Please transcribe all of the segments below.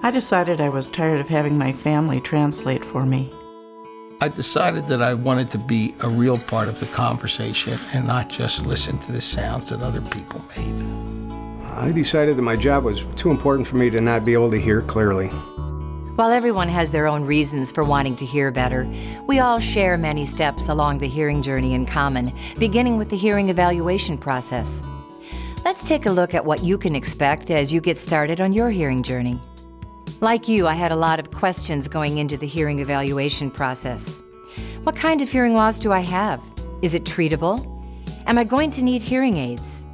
I decided I was tired of having my family translate for me. I decided that I wanted to be a real part of the conversation and not just listen to the sounds that other people made. I decided that my job was too important for me to not be able to hear clearly. While everyone has their own reasons for wanting to hear better, we all share many steps along the hearing journey in common, beginning with the hearing evaluation process. Let's take a look at what you can expect as you get started on your hearing journey. Like you, I had a lot of questions going into the hearing evaluation process. What kind of hearing loss do I have? Is it treatable? Am I going to need hearing aids?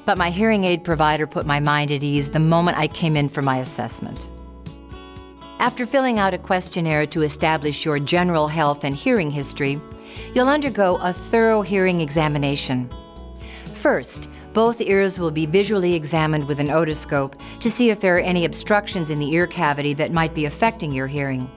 But my hearing aid provider put my mind at ease the moment I came in for my assessment. After filling out a questionnaire to establish your general health and hearing history, you'll undergo a thorough hearing examination. First, both ears will be visually examined with an otoscope to see if there are any obstructions in the ear cavity that might be affecting your hearing.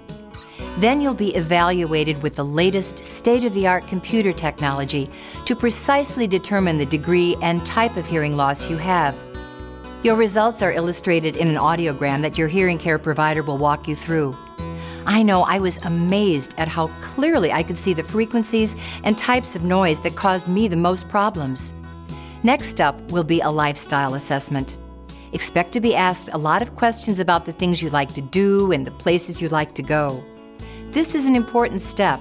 Then you'll be evaluated with the latest state-of-the-art computer technology to precisely determine the degree and type of hearing loss you have. Your results are illustrated in an audiogram that your hearing care provider will walk you through. I know I was amazed at how clearly I could see the frequencies and types of noise that caused me the most problems. Next up will be a lifestyle assessment. Expect to be asked a lot of questions about the things you like to do and the places you like to go. This is an important step,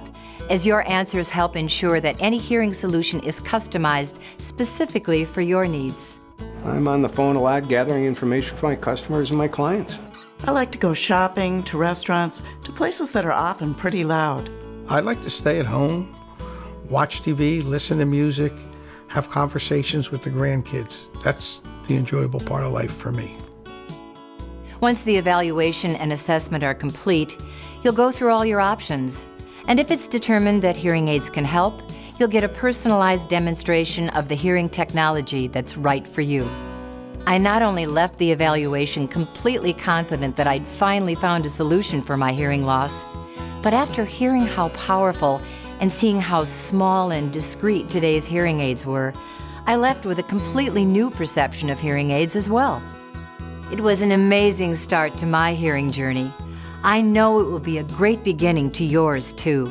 as your answers help ensure that any hearing solution is customized specifically for your needs. I'm on the phone a lot gathering information for my customers and my clients. I like to go shopping, to restaurants, to places that are often pretty loud. I like to stay at home, watch TV, listen to music, have conversations with the grandkids. That's the enjoyable part of life for me. Once the evaluation and assessment are complete, you'll go through all your options. And if it's determined that hearing aids can help, you'll get a personalized demonstration of the hearing technology that's right for you. I not only left the evaluation completely confident that I'd finally found a solution for my hearing loss, but after hearing how powerful and seeing how small and discreet today's hearing aids were, I left with a completely new perception of hearing aids as well. It was an amazing start to my hearing journey. I know it will be a great beginning to yours too.